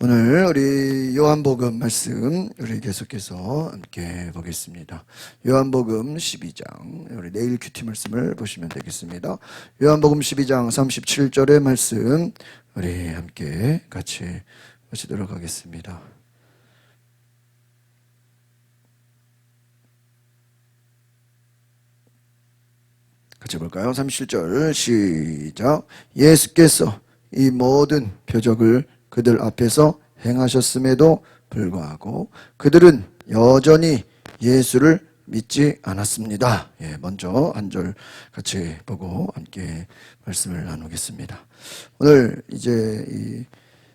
오늘 우리 요한복음 말씀 우리 계속해서 함께 보겠습니다. 요한복음 12장 우리 내일 큐티 말씀을 보시면 되겠습니다. 요한복음 12장 37절의 말씀 우리 함께 같이 보시도록 하겠습니다. 같이 볼까요? 37절 시작. 예수께서 이 모든 표적을 그들 앞에서 행하셨음에도 불구하고 그들은 여전히 예수를 믿지 않았습니다. 먼저 한 절 같이 보고 함께 말씀을 나누겠습니다. 오늘 이제 이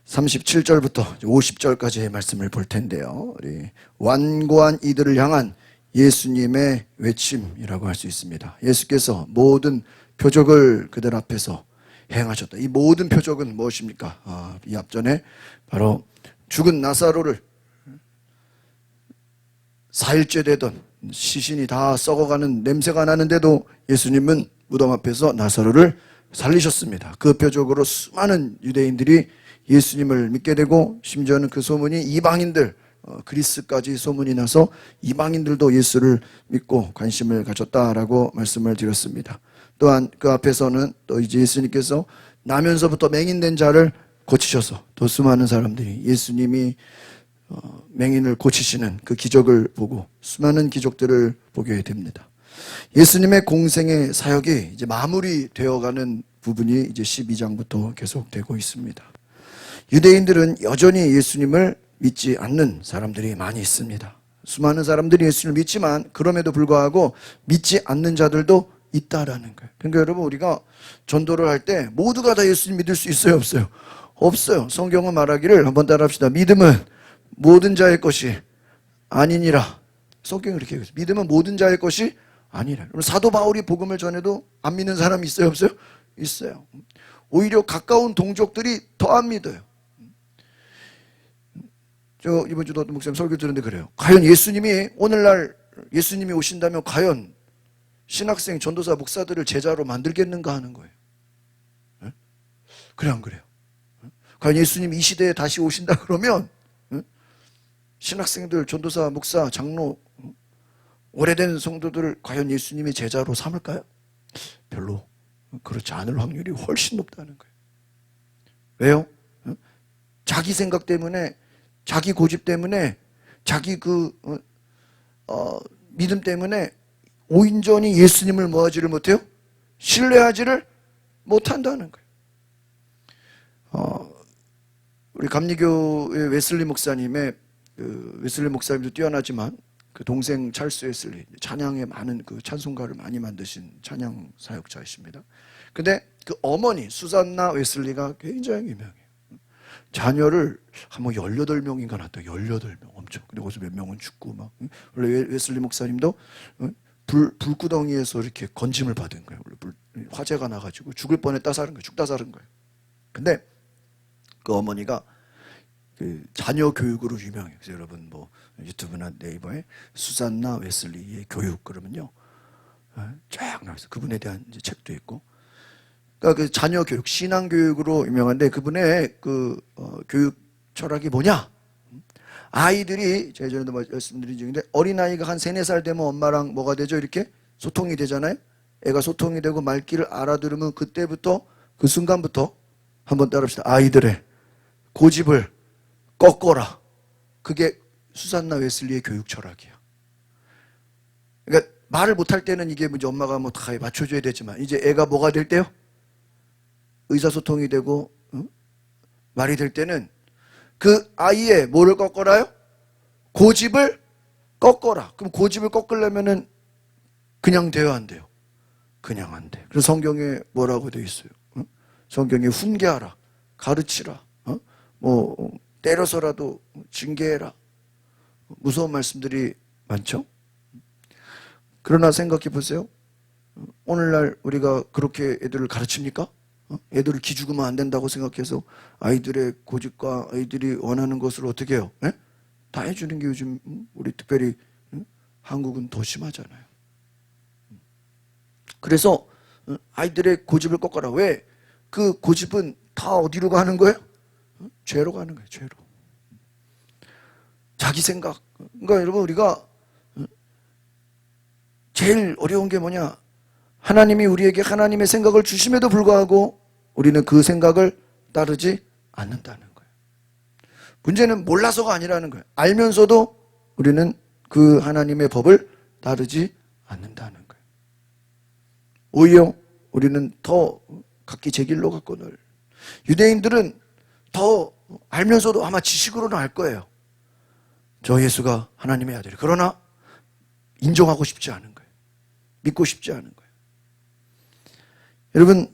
37절부터 50절까지의 말씀을 볼 텐데요. 우리 완고한 이들을 향한 예수님의 외침이라고 할 수 있습니다. 예수께서 모든 표적을 그들 앞에서 행하셨다. 이 모든 표적은 무엇입니까? 이 앞전에 바로 죽은 나사로를 4일째 되던 시신이 다 썩어가는 냄새가 나는데도 예수님은 무덤 앞에서 나사로를 살리셨습니다. 그 표적으로 수많은 유대인들이 예수님을 믿게 되고 심지어는 그 소문이 이방인들 그리스까지 소문이 나서 이방인들도 예수를 믿고 관심을 가졌다라고 말씀을 드렸습니다. 또한 그 앞에서는 또 이제 예수님께서 나면서부터 맹인된 자를 고치셔서 또 수많은 사람들이 예수님이 맹인을 고치시는 그 기적을 보고 수많은 기적들을 보게 됩니다. 예수님의 공생의 사역이 이제 마무리되어가는 부분이 이제 12장부터 계속되고 있습니다. 유대인들은 여전히 예수님을 믿지 않는 사람들이 많이 있습니다. 수많은 사람들이 예수님을 믿지만 그럼에도 불구하고 믿지 않는 자들도 있다라는 거예요. 그러니까 여러분 우리가 전도를 할 때 모두가 다 예수님 믿을 수 있어요? 없어요? 없어요. 성경은 말하기를 한번 따라합시다. 믿음은 모든 자의 것이 아니니라. 성경이 그렇게 얘기해요. 믿음은 모든 자의 것이 아니라. 사도 바울이 복음을 전해도 안 믿는 사람이 있어요? 없어요? 있어요. 오히려 가까운 동족들이 더 안 믿어요. 저 이번 주도 어떤 목사님 설교 들었는데 그래요. 과연 예수님이 오늘날 예수님이 오신다면 과연 신학생, 전도사, 목사들을 제자로 만들겠는가 하는 거예요. 네? 그래 안 그래요? 과연 예수님이 이 시대에 다시 오신다 그러면 신학생들, 전도사, 목사, 장로, 오래된 성도들을 과연 예수님이 제자로 삼을까요? 별로 그렇지 않을 확률이 훨씬 높다는 거예요. 왜요? 자기 생각 때문에, 자기 고집 때문에, 자기 믿음 때문에 온전히 예수님을 뭐하지를 못해요? 신뢰하지를 못한다는 거예요. 우리 감리교의 웨슬리 목사님의 웨슬리 목사님도 뛰어나지만 그 동생 찰스 웨슬리 찬양에 많은 그 찬송가를 많이 만드신 찬양 사역자이십니다. 근데 그 어머니 수산나 웨슬리가 굉장히 유명해요. 자녀를 한 18명인가 낳았다. 18명 엄청. 근데 거기서 몇 명은 죽고 막. 원래 웨슬리 목사님도 불구덩이에서 이렇게 건짐을 받은 거예요. 화재가 나가지고 죽을 뻔했다 사는 거예요. 죽다 사는 거예요. 근데 그 어머니가 그 자녀 교육으로 유명해요. 그래서 여러분 뭐 유튜브나 네이버에 수산나 웨슬리의 교육 그러면요 쫙 나와있어요. 그분에 대한 이제 책도 있고. 그러니까 그 자녀 교육, 신앙 교육으로 유명한데 그분의 교육 철학이 뭐냐? 아이들이 제가 전에도 말씀드린 적인데 어린아이가 한 3, 4살 되면 엄마랑 뭐가 되죠? 이렇게 소통이 되잖아요. 애가 소통이 되고 말귀를 알아들으면 그때부터 그 순간부터 한번 따라합시다. 아이들의 고집을 꺾어라. 그게 수산나 웨슬리의 교육 철학이야. 그러니까 말을 못할 때는 이게 이제 엄마가 뭐 다 맞춰줘야 되지만 이제 애가 뭐가 될 때요? 의사소통이 되고 말이 될 때는 그 아이의 뭐를 꺾어라요? 고집을 꺾어라. 그럼 고집을 꺾으려면은 그냥 돼요, 안 돼요? 그냥 안 돼. 그래서 성경에 뭐라고 되어 있어요? 성경에 훈계하라, 가르치라, 뭐 때려서라도 징계해라. 무서운 말씀들이 많죠? 그러나 생각해 보세요. 오늘날 우리가 그렇게 애들을 가르칩니까? 애들을 기죽으면 안 된다고 생각해서 아이들의 고집과 아이들이 원하는 것을 어떻게 해요? 네? 다 해주는 게 요즘 우리 특별히 한국은 더 심하잖아요. 그래서 아이들의 고집을 꺾어라. 왜? 그 고집은 다 어디로 가는 거예요? 죄로 가는 거예요. 죄로. 자기 생각. 그러니까 여러분, 우리가 제일 어려운 게 뭐냐? 하나님이 우리에게 하나님의 생각을 주심에도 불구하고 우리는 그 생각을 따르지 않는다는 거예요. 문제는 몰라서가 아니라는 거예요. 알면서도 우리는 그 하나님의 법을 따르지 않는다는 거예요. 오히려 우리는 더 각기 제 길로 갔거늘. 유대인들은 더 알면서도 아마 지식으로는 알 거예요. 저 예수가 하나님의 아들이. 그러나 인정하고 싶지 않은 거예요. 믿고 싶지 않은 거예요. 여러분,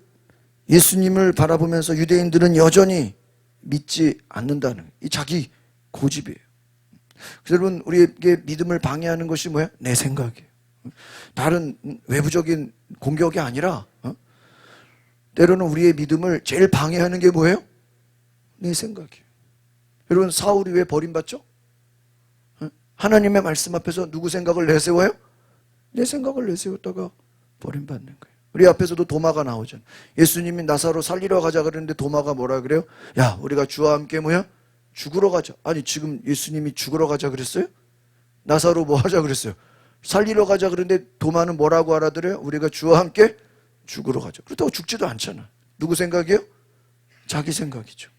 예수님을 바라보면서 유대인들은 여전히 믿지 않는다는 이 자기 고집이에요. 그래서 여러분, 우리에게 믿음을 방해하는 것이 뭐야? 내 생각이에요. 다른 외부적인 공격이 아니라 때로는 우리의 믿음을 제일 방해하는 게 뭐예요? 내 생각이에요. 여러분, 사울이 왜 버림받죠? 하나님의 말씀 앞에서 누구 생각을 내세워요? 내 생각을 내세웠다가 버림받는 거예요. 우리 앞에서도 도마가 나오잖아요. 예수님이 나사로 살리러 가자 그랬는데 도마가 뭐라 그래요? 야, 우리가 주와 함께 뭐야? 죽으러 가자. 아니, 지금 예수님이 죽으러 가자 그랬어요? 나사로 뭐 하자 그랬어요? 살리러 가자 그랬는데 도마는 뭐라고 알아들어요? 우리가 주와 함께 죽으러 가자. 그렇다고 죽지도 않잖아. 누구 생각이에요? 자기 생각이죠.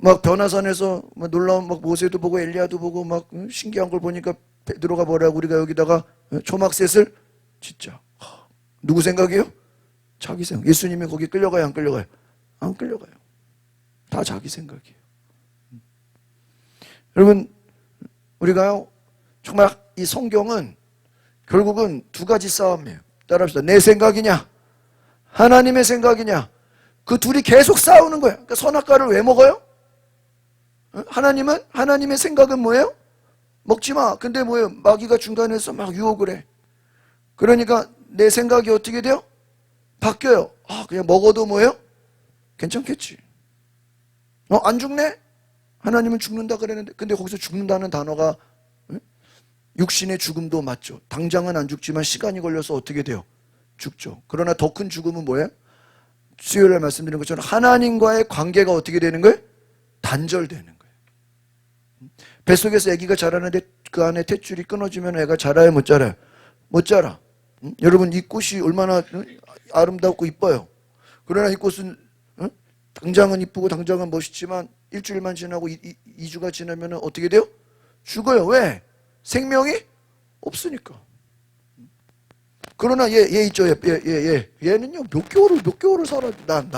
막 변화산에서 막 놀라운 막 모세도 보고 엘리야도 보고 막 신기한 걸 보니까 베드로가 뭐라고 우리가 여기다가 초막셋을 짓자. 누구 생각이에요? 자기 생각. 예수님이 거기 끌려가요, 안 끌려가요? 안 끌려가요. 다 자기 생각이에요. 여러분, 우리가요 정말 이 성경은 결국은 두 가지 싸움이에요. 따라합시다. 내 생각이냐 하나님의 생각이냐, 그 둘이 계속 싸우는 거예요. 그러니까 선악과를 왜 먹어요? 하나님의 생각은 뭐예요? 먹지 마. 근데 뭐예요? 마귀가 중간에서 막 유혹을 해. 그러니까 내 생각이 어떻게 돼요? 바뀌어요. 그냥 먹어도 뭐예요? 괜찮겠지. 안 죽네? 하나님은 죽는다 그랬는데, 근데 거기서 죽는다는 단어가 육신의 죽음도 맞죠. 당장은 안 죽지만 시간이 걸려서 어떻게 돼요? 죽죠. 그러나 더 큰 죽음은 뭐예요? 수요일에 말씀드린 것처럼 하나님과의 관계가 어떻게 되는 거예요? 단절되는 거예요. 뱃속에서 아기가 자라는데 그 안에 탯줄이 끊어지면 애가 자라요, 못 자라요? 못 자라. 여러분, 이 꽃이 얼마나 아름답고 이뻐요. 그러나 이 꽃은 당장은 이쁘고 당장은 멋있지만 일주일만 지나고 2주가 지나면 어떻게 돼요? 죽어요. 왜? 생명이 없으니까. 그러나 얘 있죠. 얘는요 몇 개월을 살아. 난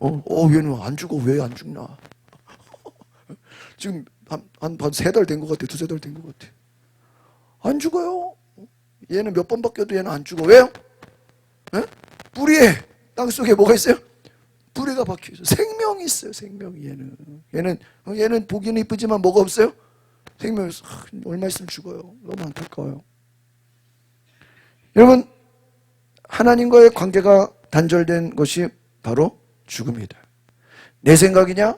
얘는 안 죽어. 왜 안 죽나? 지금 한 3달 된 것 같아. 2-3달 된 것 같아. 안 죽어요. 얘는 몇 번 바뀌어도 얘는 안 죽어. 왜요? 뿌리에 땅속에 뭐가 있어요? 뿌리가 박혀 있어요. 생명이 있어요. 생명이. 얘는 보기는 이쁘지만 뭐가 없어요? 생명이 있어요. 얼마 있으면 죽어요. 너무 안타까워요. 여러분, 하나님과의 관계가 단절된 것이 바로 죽음이다. 내 생각이냐?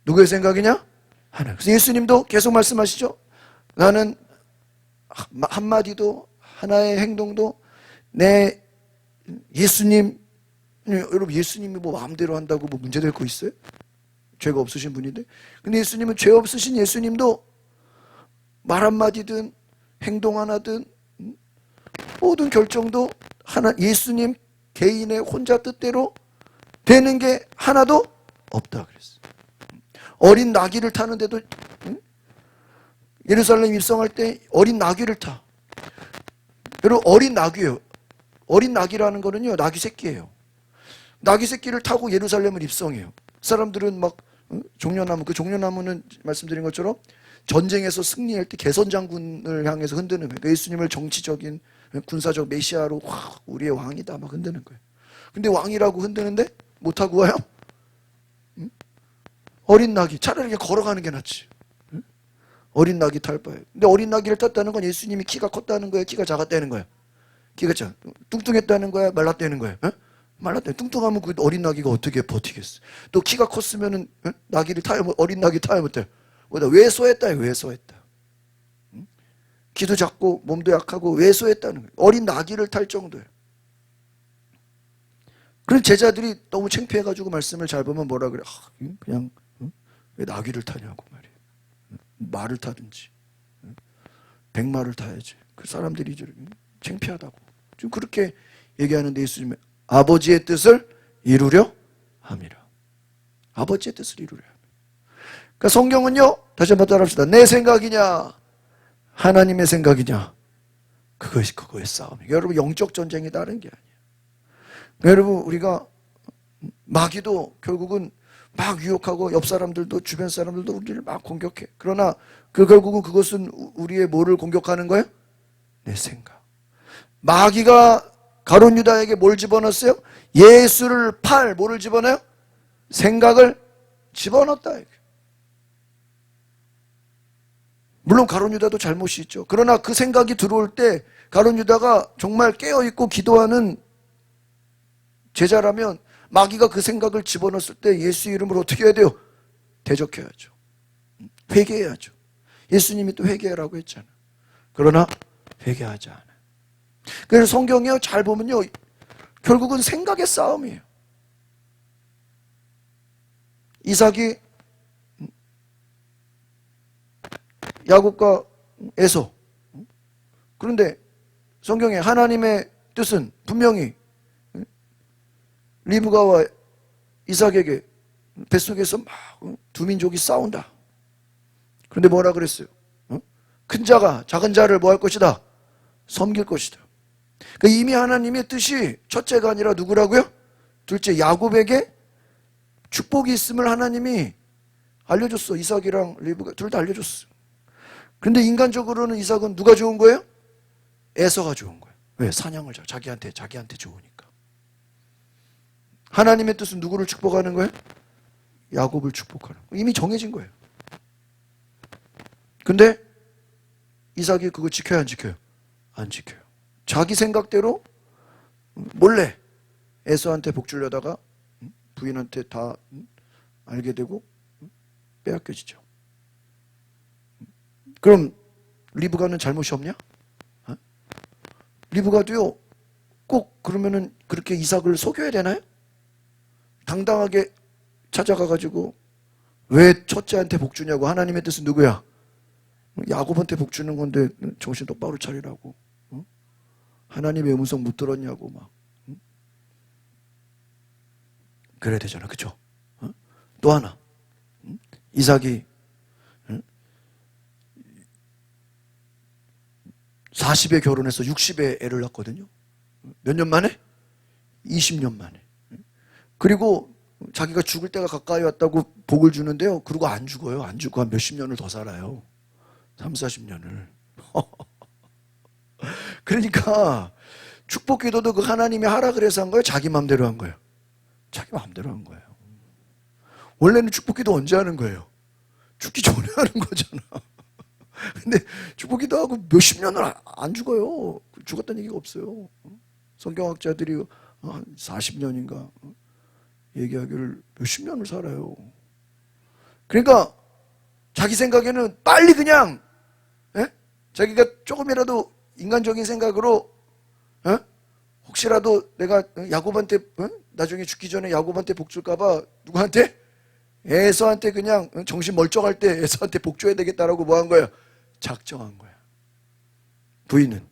누구의 생각이냐? 하나님. 그래서 예수님도 계속 말씀하시죠. 나는 한마디도 하나의 행동도 내 예수님, 여러분 예수님이 뭐 마음대로 한다고 뭐 문제될 거 있어요? 죄가 없으신 분인데. 근데 예수님은 죄 없으신 예수님도 말 한마디든 행동 하나든 모든 결정도 예수님 개인의 혼자 뜻대로 되는 게 하나도 없다 그랬어요. 어린 나귀를 타는데도 예루살렘 입성할 때 어린 나귀를 타. 여러분, 어린 나귀예요. 어린 나귀라는 거는요 나귀 새끼예요. 나귀 새끼를 타고 예루살렘을 입성해요. 사람들은 막 종려나무, 그 종려나무는 말씀드린 것처럼 전쟁에서 승리할 때 개선장군을 향해서 흔드는 거예요. 예수님을 정치적인 군사적 메시아로 우리의 왕이다 막 흔드는 거예요. 근데 왕이라고 흔드는데 못하고 와요? 어린 나귀, 차라리 걸어가는 게 낫지. 어린 나귀 탈 바에. 근데 어린 나귀를 탔다는 건 예수님이 키가 컸다는 거예요? 키가 작았다는 거예요? 키가 뚱뚱했다는 거야? 말랐다는 거예요? 말랐다. 뚱뚱하면 그 어린 나귀가 어떻게 버티겠어? 또 키가 컸으면은 나귀를 타야, 어린 나귀 타야 못해. 왜소했다. 왜소했다. 키도 작고 몸도 약하고 왜소했다는 거예요. 어린 나귀를 탈 정도예요. 그런 제자들이 너무 창피해가지고 말씀을 잘 보면 뭐라 그래? 그냥 왜 나귀를 타냐고 말이에요. 말을 타든지 백마를 타야지. 그 사람들이 창피하다고 지금 그렇게 얘기하는데 예수님은 아버지의 뜻을 이루려 함이라. 아버지의 뜻을 이루려 함이라. 그러니까 성경은요, 다시 한번 따라합시다. 내 생각이냐 하나님의 생각이냐, 그거의 싸움이에요. 여러분, 영적 전쟁이 다른 게 아니에요. 그러니까 여러분, 우리가 마귀도 결국은 막 유혹하고 옆 사람들도 주변 사람들도 우리를 막 공격해. 그러나 결국은 그것은 우리의 뭐를 공격하는 거예요? 내 생각. 마귀가 가룟 유다에게 뭘 집어넣었어요? 예수를 뭐를 집어넣어요? 생각을 집어넣었다. 물론 가룟 유다도 잘못이 있죠. 그러나 그 생각이 들어올 때 가룟 유다가 정말 깨어있고 기도하는 제자라면 마귀가 그 생각을 집어넣었을 때 예수 이름으로 어떻게 해야 돼요? 대적해야죠. 회개해야죠. 예수님이 또 회개하라고 했잖아요. 그러나 회개하지 않아요. 그래서 성경이요, 잘 보면요, 결국은 생각의 싸움이에요. 이삭이 야곱과 에서, 그런데 성경에 하나님의 뜻은 분명히 리브가와 이삭에게 뱃속에서 막 두 민족이 싸운다. 그런데 뭐라 그랬어요? 큰 자가 작은 자를 뭐 할 것이다? 섬길 것이다. 그러니까 이미 하나님의 뜻이 첫째가 아니라 누구라고요? 둘째, 야곱에게 축복이 있음을 하나님이 알려줬어. 이삭이랑 리브가 둘 다 알려줬어. 그런데 인간적으로는 이삭은 누가 좋은 거예요? 에서가 좋은 거예요. 왜? 사냥을 자기한테 좋으니까. 하나님의 뜻은 누구를 축복하는 거예요? 야곱을 축복하는 거예요. 이미 정해진 거예요. 근데 이삭이 그거 지켜야 안 지켜요? 안 지켜요. 자기 생각대로 몰래 에서한테 복 주려다가 부인한테 다 알게 되고 빼앗겨지죠. 그럼 리브가는 잘못이 없냐? 리브가도요, 꼭 그러면은 그렇게 이삭을 속여야 되나요? 당당하게 찾아가가지고 왜 첫째한테 복 주냐고. 하나님의 뜻은 누구야? 야곱한테 복 주는 건데 정신 똑바로 차리라고. 하나님의 음성 못 들었냐고 막. 그래야 되잖아, 그쵸? 또 하나, 이삭이 40에 결혼해서 60에 애를 낳거든요. 몇 년 만에? 20년 만에. 그리고 자기가 죽을 때가 가까이 왔다고 복을 주는데요, 그러고 안 죽어요. 안 죽고 한 몇십 년을 더 살아요. 3, 40년을. 그러니까 축복 기도도 그 하나님이 하라 그래서 한 거예요? 자기 마음대로 한 거예요? 자기 마음대로 한 거예요. 원래는 축복 기도 언제 하는 거예요? 죽기 전에 하는 거잖아. 근데 축복 기도하고 몇십 년을 안 죽어요. 죽었다는 얘기가 없어요. 성경학자들이 한 40년인가 얘기하기를 몇십 년을 살아요. 그러니까 자기 생각에는 빨리 그냥 자기가 조금이라도 인간적인 생각으로 혹시라도 내가 야곱한테 나중에 죽기 전에 야곱한테 복 줄까봐 누구한테? 에서한테 그냥 정신 멀쩡할 때 에서한테 복 줘야 되겠다라고 뭐 한 거예요? 작정한 거야. 부인은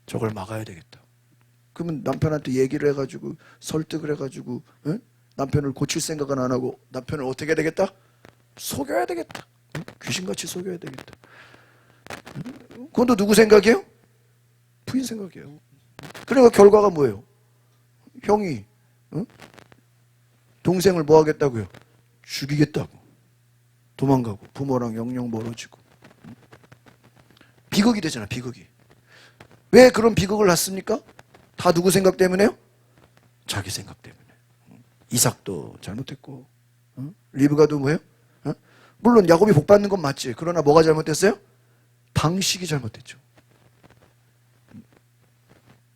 저걸 막아야 되겠다. 그러면 남편한테 얘기를 해가지고 설득을 해가지고 남편을 고칠 생각은 안 하고 남편을 어떻게 해야 되겠다? 속여야 되겠다. 귀신같이 속여야 되겠다. 그건 또 누구 생각이에요? 부인 생각이에요. 그러니까 결과가 뭐예요? 형이 동생을 뭐 하겠다고요? 죽이겠다고. 도망가고 부모랑 영영 멀어지고. 비극이 되잖아, 비극이. 왜 그런 비극을 낳습니까? 다 누구 생각 때문에요? 자기 생각 때문에. 이삭도 잘못했고 리브가도 뭐예요? 물론 야곱이 복 받는 건 맞지. 그러나 뭐가 잘못됐어요? 방식이 잘못됐죠.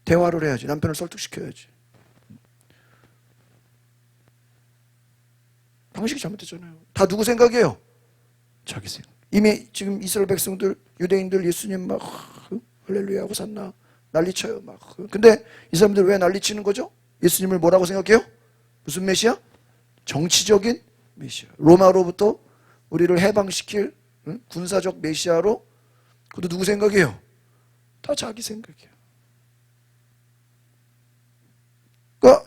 대화를 해야지. 남편을 설득시켜야지. 방식이 잘못됐잖아요. 다 누구 생각이에요? 자기 생각. 이미 지금 이스라엘 백성들, 유대인들 예수님 막 할렐루야 하고 산나 난리쳐요. 막. 근데 이 사람들 왜 난리치는 거죠? 예수님을 뭐라고 생각해요? 무슨 메시아? 정치적인 메시아. 로마로부터 우리를 해방시킬 군사적 메시아로, 그것도 누구 생각이에요? 다 자기 생각이에요. 그러니까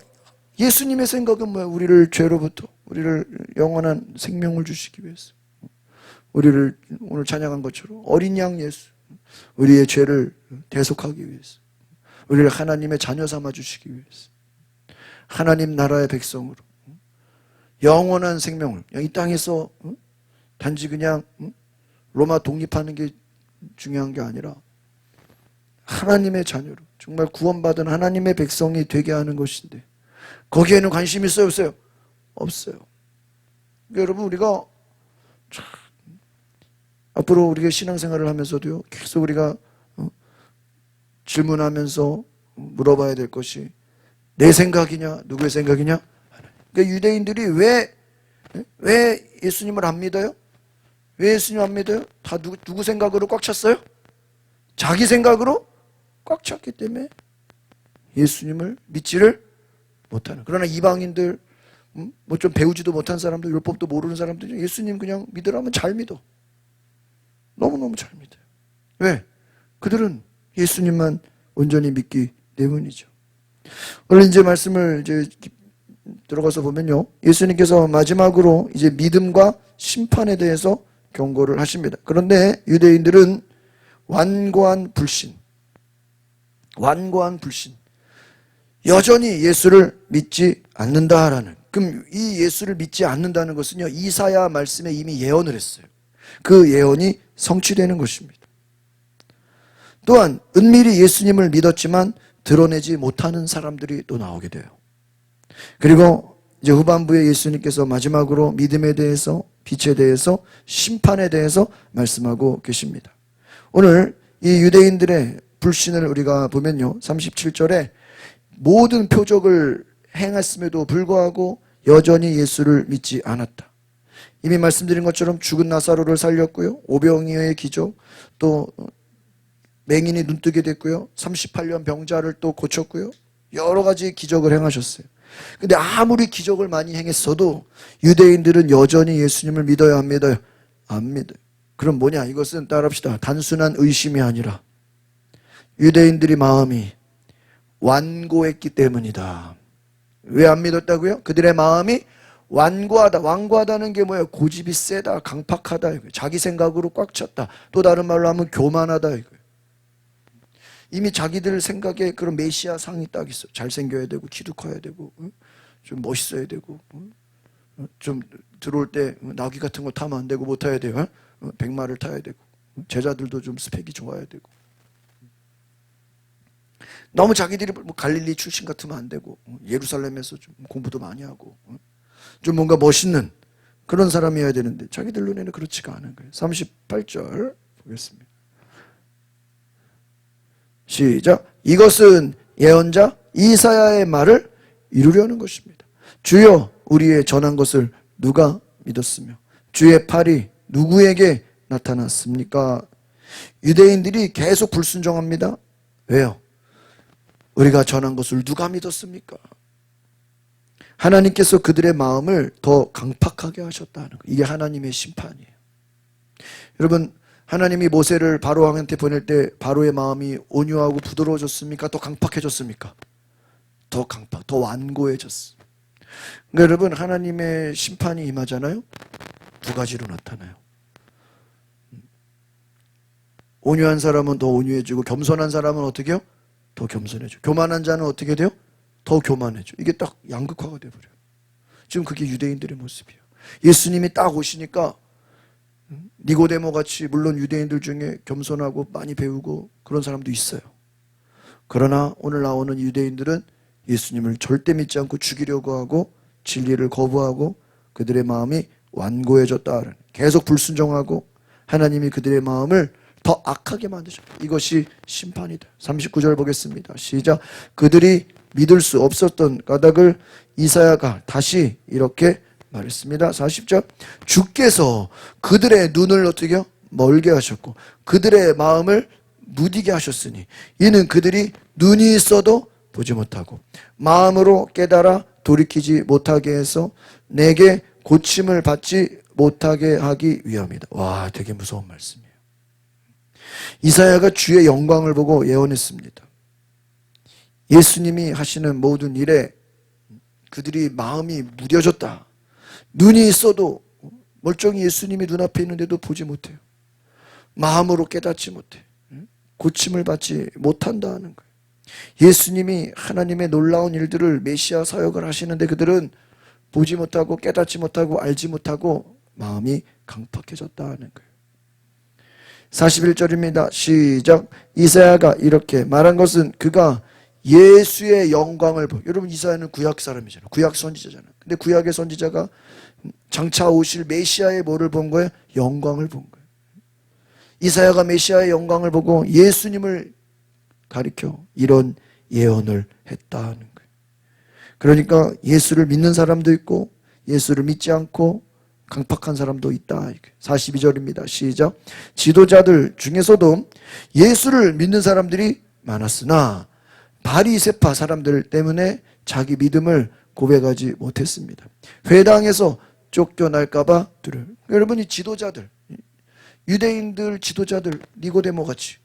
예수님의 생각은 뭐야? 우리를 죄로부터, 우리를 영원한 생명을 주시기 위해서, 우리를 오늘 찬양한 것처럼 어린 양 예수, 우리의 죄를 대속하기 위해서, 우리를 하나님의 자녀 삼아 주시기 위해서, 하나님 나라의 백성으로 영원한 생명을, 이 땅에서 단지 그냥 로마 독립하는 게 중요한 게 아니라 하나님의 자녀로 정말 구원받은 하나님의 백성이 되게 하는 것인데, 거기에는 관심이 있어요, 없어요? 없어요. 그러니까 여러분, 우리가 참 앞으로 우리가 신앙생활을 하면서도요, 계속 우리가 질문하면서 물어봐야 될 것이 내 생각이냐 누구의 생각이냐. 그러니까 유대인들이 왜 예수님을 안 믿어요? 왜 예수님 안 믿어요? 다 누구 생각으로 꽉 찼어요? 자기 생각으로 꽉 찼기 때문에 예수님을 믿지를 못하는. 그러나 이방인들, 뭐 좀 배우지도 못한 사람들, 율법도 모르는 사람들, 예수님 그냥 믿으라면 잘 믿어. 너무너무 잘 믿어요. 왜? 그들은 예수님만 온전히 믿기 때문이죠. 오늘 이제 말씀을 이제 들어가서 보면요, 예수님께서 마지막으로 이제 믿음과 심판에 대해서 경고를 하십니다. 그런데 유대인들은 완고한 불신, 여전히 예수를 믿지 않는다라는. 그럼 이 예수를 믿지 않는다는 것은요, 이사야 말씀에 이미 예언을 했어요. 그 예언이 성취되는 것입니다. 또한 은밀히 예수님을 믿었지만 드러내지 못하는 사람들이 또 나오게 돼요. 그리고 이제 후반부에 예수님께서 마지막으로 믿음에 대해서, 빛에 대해서, 심판에 대해서 말씀하고 계십니다. 오늘 이 유대인들의 불신을 우리가 보면요, 37절에 모든 표적을 행했음에도 불구하고 여전히 예수를 믿지 않았다. 이미 말씀드린 것처럼 죽은 나사로를 살렸고요, 오병이어의 기적, 또 맹인이 눈뜨게 됐고요, 38년 병자를 또 고쳤고요, 여러 가지 기적을 행하셨어요. 근데 아무리 기적을 많이 행했어도 유대인들은 여전히 예수님을 믿어요, 안 믿어요? 안 믿어요. 그럼 뭐냐? 이것은 따라합시다. 단순한 의심이 아니라 유대인들이 마음이 완고했기 때문이다. 왜 안 믿었다고요? 그들의 마음이 완고하다. 완고하다는 게 뭐예요? 고집이 세다, 강팍하다, 이거예요. 자기 생각으로 꽉 찼다. 또 다른 말로 하면 교만하다, 이거예요. 이미 자기들 생각에 그런 메시아 상이 딱 있어. 잘생겨야 되고, 키도 커야 되고, 좀 멋있어야 되고, 좀 들어올 때 나귀 같은 거 타면 안 되고, 못 타야 돼요. 백마를 타야 되고, 제자들도 좀 스펙이 좋아야 되고, 너무 자기들이 뭐 갈릴리 출신 같으면 안 되고, 예루살렘에서 좀 공부도 많이 하고, 좀 뭔가 멋있는 그런 사람이어야 되는데 자기들 눈에는 그렇지가 않은 거예요. 38절 보겠습니다. 시작. 이것은 예언자 이사야의 말을 이루려는 것입니다. 주여, 우리의 전한 것을 누가 믿었으며 주의 팔이 누구에게 나타났습니까? 유대인들이 계속 불순종합니다. 왜요? 우리가 전한 것을 누가 믿었습니까? 하나님께서 그들의 마음을 더 강팍하게 하셨다는 거예요. 이게 하나님의 심판이에요. 여러분, 하나님이 모세를 바로 왕한테 보낼 때 바로의 마음이 온유하고 부드러워졌습니까? 더 강팍해졌습니까? 더 강팍, 더 완고해졌어요. 그러니까 여러분, 하나님의 심판이 임하잖아요. 두 가지로 나타나요. 온유한 사람은 더 온유해지고, 겸손한 사람은 어떻게 해요? 더 겸손해져. 교만한 자는 어떻게 돼요? 더 교만해져. 이게 딱 양극화가 돼버려요. 지금 그게 유대인들의 모습이에요. 예수님이 딱 오시니까 니고데모 같이, 물론 유대인들 중에 겸손하고 많이 배우고 그런 사람도 있어요. 그러나 오늘 나오는 유대인들은 예수님을 절대 믿지 않고 죽이려고 하고 진리를 거부하고 그들의 마음이 완고해졌다. 계속 불순종하고 하나님이 그들의 마음을 더 악하게 만드셨다. 이것이 심판이다. 39절 보겠습니다. 시작. 그들이 믿을 수 없었던 까닭을 이사야가 다시 이렇게 말했습니다. 40절. 주께서 그들의 눈을 어떻게 해요? 멀게 하셨고 그들의 마음을 무디게 하셨으니 이는 그들이 눈이 있어도 보지 못하고 마음으로 깨달아 돌이키지 못하게 해서 내게 고침을 받지 못하게 하기 위함이다. 와, 되게 무서운 말씀이에요. 이사야가 주의 영광을 보고 예언했습니다. 예수님이 하시는 모든 일에 그들이 마음이 무뎌졌다. 눈이 있어도 멀쩡히 예수님이 눈앞에 있는데도 보지 못해요. 마음으로 깨닫지 못해. 고침을 받지 못한다는 거예요. 예수님이 하나님의 놀라운 일들을 메시아 사역을 하시는데 그들은 보지 못하고 깨닫지 못하고 알지 못하고 마음이 강팍해졌다는 거예요. 41절입니다. 시작. 이사야가 이렇게 말한 것은 그가 예수의 영광을 여러분, 이사야는 구약 사람이잖아요. 구약 선지자잖아요. 근데 구약의 선지자가 장차 오실 메시아의 뭐를 본 거예요? 영광을 본 거예요. 이사야가 메시아의 영광을 보고 예수님을 가리켜 이런 예언을 했다는 거예요. 그러니까 예수를 믿는 사람도 있고 예수를 믿지 않고 강팍한 사람도 있다. 42절입니다. 시작. 지도자들 중에서도 예수를 믿는 사람들이 많았으나 바리새파 사람들 때문에 자기 믿음을 고백하지 못했습니다. 회당에서 쫓겨날까 봐 두려워요. 여러분이 지도자들, 유대인들 지도자들, 니고데모 같이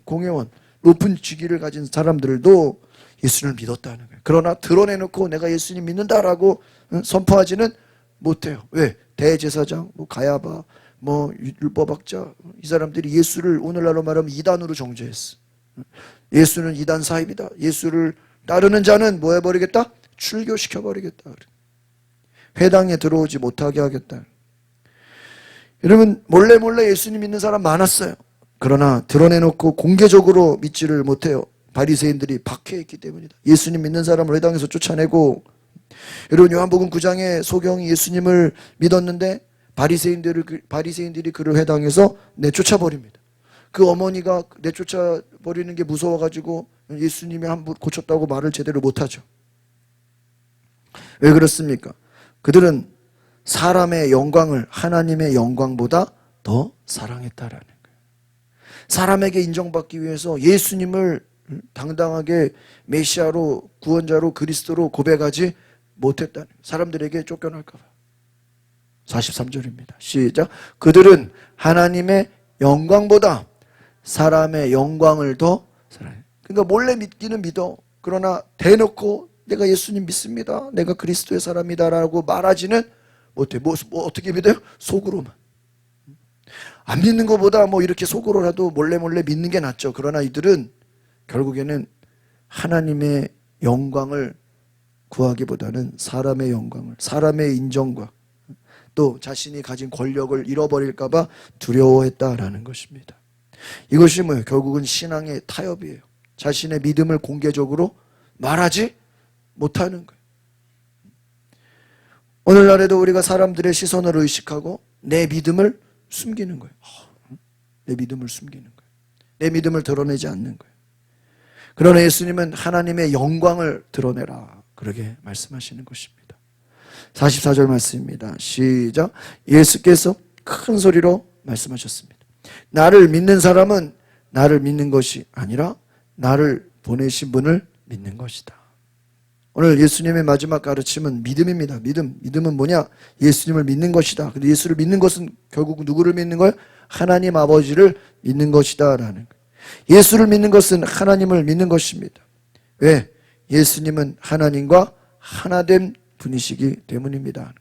공회원, 높은 직위를 가진 사람들도 예수를 믿었다는 거예요. 그러나 드러내놓고 내가 예수님 믿는다라고 선포하지는 못해요. 왜? 대제사장, 가야바, 율법학자, 이 사람들이 예수를 오늘날로 말하면 이단으로 정죄했어. 예수는 이단 사입이다. 예수를 따르는 자는 뭐 해버리겠다? 출교시켜버리겠다. 회당에 들어오지 못하게 하겠다. 여러분, 몰래 예수님 믿는 사람 많았어요. 그러나 드러내놓고 공개적으로 믿지를 못해요. 바리새인들이 박해했기 때문이다. 예수님 믿는 사람을 회당에서 쫓아내고, 여러분 요한복음 9장에 소경이 예수님을 믿었는데 바리새인들이 그를 회당에서 내쫓아버립니다. 그 어머니가 내쫓아버리는 게 무서워가지고 예수님이 함부로 고쳤다고 말을 제대로 못하죠. 왜 그렇습니까? 그들은 사람의 영광을 하나님의 영광보다 더 사랑했다라는 거예요. 사람에게 인정받기 위해서 예수님을 당당하게 메시아로, 구원자로, 그리스도로 고백하지 못했다는 거예요. 사람들에게 쫓겨날까 봐. 43절입니다. 시작. 그들은 하나님의 영광보다 사람의 영광을 더 사랑해요. 그러니까 몰래 믿기는 믿어. 그러나 대놓고 내가 예수님 믿습니다, 내가 그리스도의 사람이다라고 말하지는 못해. 어떻게 믿어요? 속으로만. 안 믿는 것보다 이렇게 속으로라도 몰래 믿는 게 낫죠. 그러나 이들은 결국에는 하나님의 영광을 구하기보다는 사람의 영광을, 사람의 인정과 또 자신이 가진 권력을 잃어버릴까 봐 두려워했다라는 것입니다. 이것이 뭐예요? 결국은 신앙의 타협이에요. 자신의 믿음을 공개적으로 말하지 못하는 거예요. 오늘날에도 우리가 사람들의 시선을 의식하고 내 믿음을 숨기는 거예요. 내 믿음을 숨기는 거예요. 내 믿음을 드러내지 않는 거예요. 그러나 예수님은 하나님의 영광을 드러내라, 그렇게 말씀하시는 것입니다. 44절 말씀입니다. 시작. 예수께서 큰 소리로 말씀하셨습니다. 나를 믿는 사람은 나를 믿는 것이 아니라 나를 보내신 분을 믿는 것이다. 오늘 예수님의 마지막 가르침은 믿음입니다. 믿음은 뭐냐? 예수님을 믿는 것이다. 근데 예수를 믿는 것은 결국 누구를 믿는 거예요? 하나님 아버지를 믿는 것이다 라는 거예요. 예수를 믿는 것은 하나님을 믿는 것입니다. 왜? 예수님은 하나님과 하나된 분이시기 때문입니다.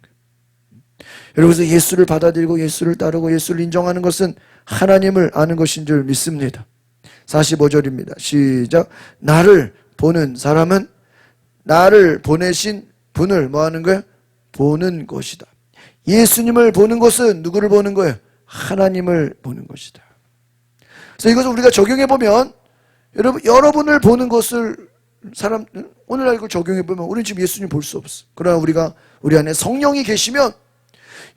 여러분, 예수를 받아들이고 예수를 따르고 예수를 인정하는 것은 하나님을 아는 것인 줄 믿습니다. 45절입니다. 시작. 나를 보는 사람은 나를 보내신 분을 뭐 하는 거예요? 보는 것이다. 예수님을 보는 것은 누구를 보는 거예요? 하나님을 보는 것이다. 그래서 이것을 우리가 적용해 보면, 여러분을 보는 것을 오늘날 이걸 적용해 보면 우리는 지금 예수님 볼 수 없어. 그러나 우리 안에 성령이 계시면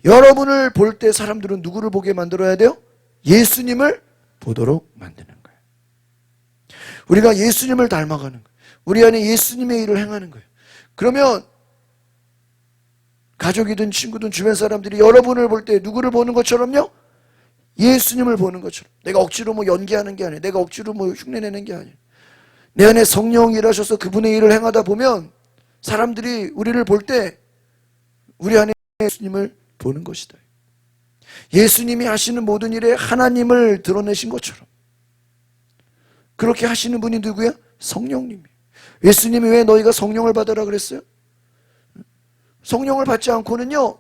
여러분을 볼 때 사람들은 누구를 보게 만들어야 돼요? 예수님을 보도록 만드는 거예요. 우리가 예수님을 닮아가는 거예요. 우리 안에 예수님의 일을 행하는 거예요. 그러면 가족이든 친구든 주변 사람들이 여러분을 볼 때 누구를 보는 것처럼요? 예수님을 보는 것처럼. 내가 억지로 연기하는 게 아니에요. 내가 억지로 흉내내는 게 아니에요. 내 안에 성령이 일하셔서 그분의 일을 행하다 보면 사람들이 우리를 볼 때 우리 안에 예수님을 보는 것이다. 예수님이 하시는 모든 일에 하나님을 드러내신 것처럼 그렇게 하시는 분이 누구야? 성령님이에요. 예수님이 왜 너희가 성령을 받으라 그랬어요? 성령을 받지 않고는요,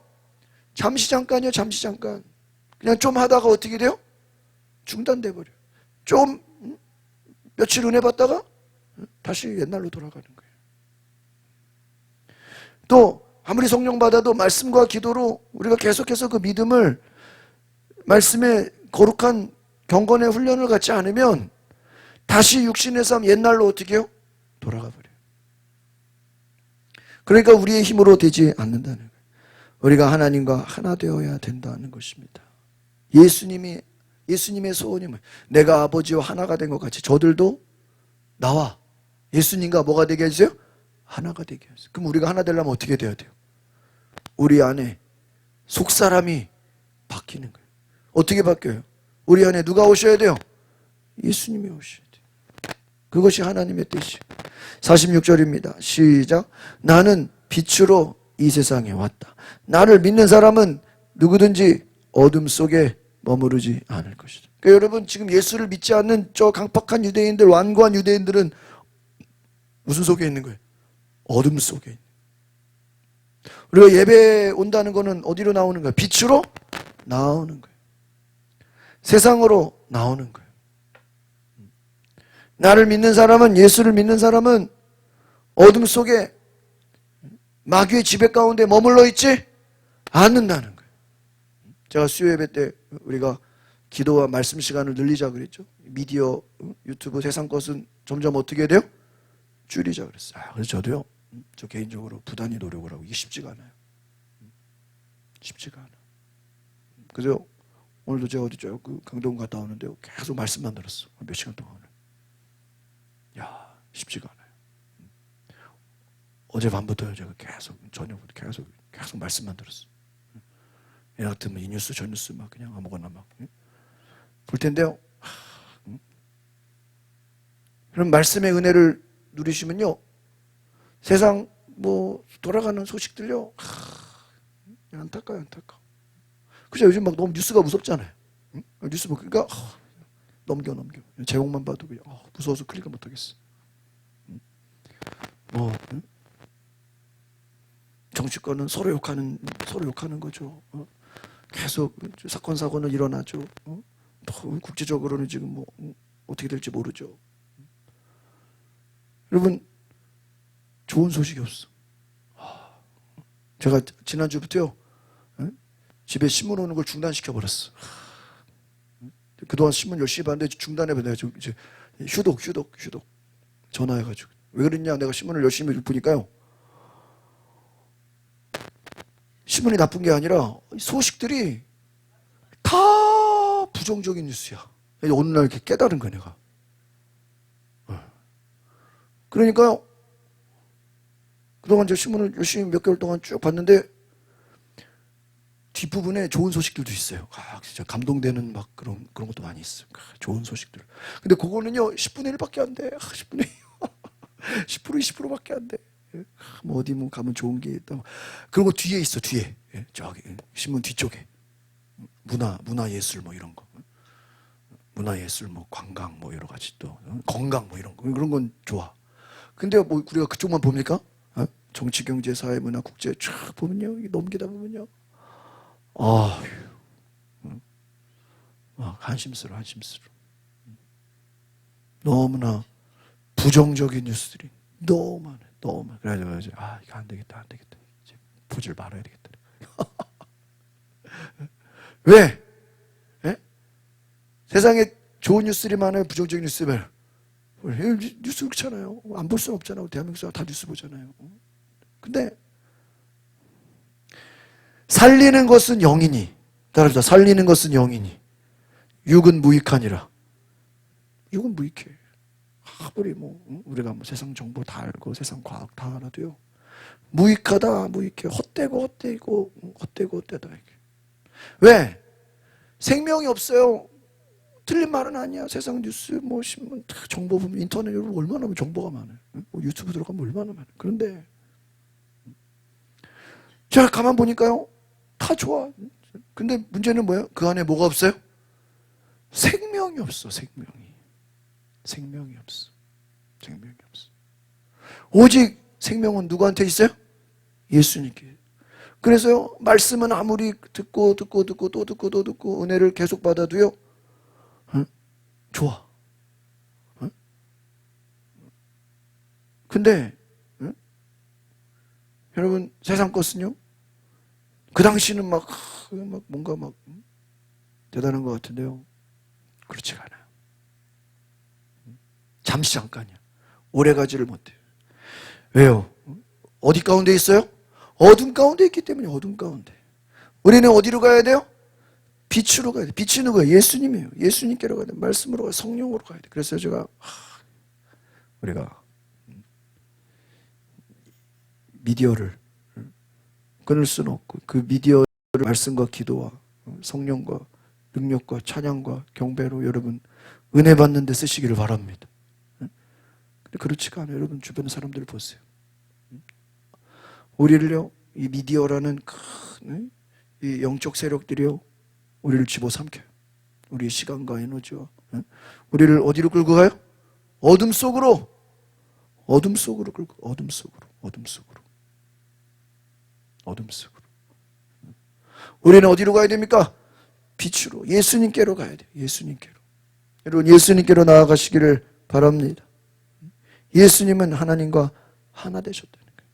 잠시 잠깐이요, 잠시 잠깐. 그냥 좀 하다가 어떻게 돼요? 중단돼 버려요. 좀 며칠 은혜 받다가 다시 옛날로 돌아가는 거예요. 또 아무리 성령 받아도 말씀과 기도로 우리가 계속해서 그 믿음을 말씀의 거룩한 경건의 훈련을 갖지 않으면 다시 육신의 삶 옛날로 어떻게 해요? 돌아가 버려요. 그러니까 우리의 힘으로 되지 않는다는 거예요. 우리가 하나님과 하나 되어야 된다는 것입니다. 예수님의 소원이 뭐예요? 내가 아버지와 하나가 된 것 같이 저들도 나와 예수님과 뭐가 되게 해주세요? 하나가 되게 해주세요. 그럼 우리가 하나 되려면 어떻게 돼야 돼요? 우리 안에 속사람이 바뀌는 거예요. 어떻게 바뀌어요? 우리 안에 누가 오셔야 돼요? 예수님이 오셔야 돼요. 그것이 하나님의 뜻이에요. 46절입니다. 시작. 나는 빛으로 이 세상에 왔다. 나를 믿는 사람은 누구든지 어둠 속에 머무르지 않을 것이다. 그러니까 여러분 지금 예수를 믿지 않는 저 강팍한 유대인들, 완고한 유대인들은 무슨 속에 있는 거예요? 어둠 속에. 우리가 예배 온다는 거는 어디로 나오는 거예요? 빛으로 나오는 거예요. 세상으로 나오는 거예요. 나를 믿는 사람은, 예수를 믿는 사람은 어둠 속에 마귀의 지배 가운데 머물러 있지 않는다는 거예요. 제가 수요 예배 때 우리가 기도와 말씀 시간을 늘리자 그랬죠. 미디어, 유튜브 세상 것은 점점 어떻게 돼요? 줄이자 그랬어요. 그래서 저도요, 저 개인적으로 부단히 노력을 하고 이게 쉽지가 않아요. 쉽지가 않아. 그래서 오늘도 제가 어디 그 강동 갔다 오는데 계속 말씀만 들었어. 몇 시간 동안. 야, 쉽지가 않아요. 어젯밤부터요, 제가 계속 저녁부터 계속 말씀만 들었어. 애 같으면 이 뉴스 저 뉴스 막 그냥 아무거나 막 볼 텐데요. 그럼 말씀의 은혜를 누리시면요, 세상 뭐 돌아가는 소식들요, 안타까워요. 그죠? 요즘 막 너무 뉴스가 무섭잖아요. 뉴스 뭐 그러니까 넘겨 제목만 봐도 그냥 무서워서 클릭을 못 하겠어. 뭐 정치권은 서로 욕하는 거죠. 계속 사건 사고는 일어나죠. 국제적으로는 지금 뭐 어떻게 될지 모르죠. 여러분 좋은 소식이 없어. 제가 지난주부터요, 집에 신문 오는 걸 중단시켜 버렸어. 그동안 신문 열심히 봤는데 중단해버려. 이제 휴독 전화해가지고 왜 그랬냐, 내가 신문을 열심히 보니까요, 신문이 나쁜 게 아니라 소식들이 다 부정적인 뉴스야. 어느 날 이렇게 깨달은 거야, 내가. 그러니까요, 그동안 저 신문을 열심히 몇 개월 동안 쭉 봤는데 뒷부분에 좋은 소식들도 있어요. 진짜 감동되는 막 그런 것도 많이 있어요. 좋은 소식들. 근데 그거는요, 10분의 1밖에 안 돼. 10분의 1. 10% 20%밖에 안 돼. 뭐 어디 뭐 가면 좋은 게 있다. 그런 거 뒤에 있어, 뒤에. 저기 신문 뒤쪽에. 문화 예술 뭐 이런 거. 문화 예술 뭐 관광 뭐 여러 가지 또 건강 뭐 이런 거. 그런 건 좋아. 근데 뭐 우리가 그쪽만 봅니까? 정치, 경제, 사회, 문화, 국제 쫙 보면요, 넘기다 보면요, 한심스러워. 너무나 부정적인 뉴스들이 너무 많아요. 그래서 이거 안 되겠다. 이제 보질 말아야 되겠다. 왜? 세상에 좋은 뉴스들이 많아요, 부정적인 뉴스들. 뉴스 그렇잖아요. 안 볼 수는 없잖아요. 대한민국 다 뉴스 보잖아요. 근데 살리는 것은 영이니, 따라합시다. 살리는 것은 영이니 육은 무익하니라. 육은 무익해. 아무리 뭐 우리가 뭐 세상 정보 다 알고 세상 과학 다 알아도요, 무익하다, 무익해. 헛되다 이게. 왜? 생명이 없어요. 틀린 말은 아니야. 세상 뉴스, 뭐 신문, 정보 보면 인터넷 여러분 얼마나 정보가 많아요. 뭐 유튜브 들어가면 얼마나 많아요. 그런데 제가 가만 보니까요, 다 좋아. 근데 문제는 뭐예요? 그 안에 뭐가 없어요? 생명이 없어. 생명이 없어. 오직 생명은 누구한테 있어요? 예수님께. 그래서요, 말씀은 아무리 듣고 또 듣고 은혜를 계속 받아도요, 좋아. 근데 여러분, 세상 것은요, 그 당시는 막 뭔가 대단한 것 같은데요, 그렇지가 않아요. 잠시 잠깐이야. 오래 가지를 못해요. 왜요? 어디 가운데 있어요? 어둠 가운데 있기 때문에. 어둠 가운데. 우리는 어디로 가야 돼요? 빛으로 가야 돼. 빛이 누구예요? 예수님이에요. 예수님께로 가야 돼. 말씀으로 가야 돼. 성령으로 가야 돼. 그래서 제가 우리가 미디어를 끊을 수는 없고, 그 미디어를 말씀과 기도와 성령과 능력과 찬양과 경배로 여러분 은혜 받는 데 쓰시기를 바랍니다. 근데 그렇지가 않아요. 여러분 주변 사람들 보세요. 우리를요, 이 미디어라는 큰 이 영적 세력들이요, 우리를 집어삼켜요. 우리의 시간과 에너지와. 우리를 어디로 끌고 가요? 어둠 속으로 끌고. 어둠 속으로. 우리는 어디로 가야 됩니까? 빛으로, 예수님께로 가야 돼요. 예수님께로. 여러분, 예수님께로 나아가시기를 바랍니다. 예수님은 하나님과 하나 되셨다는 거예요.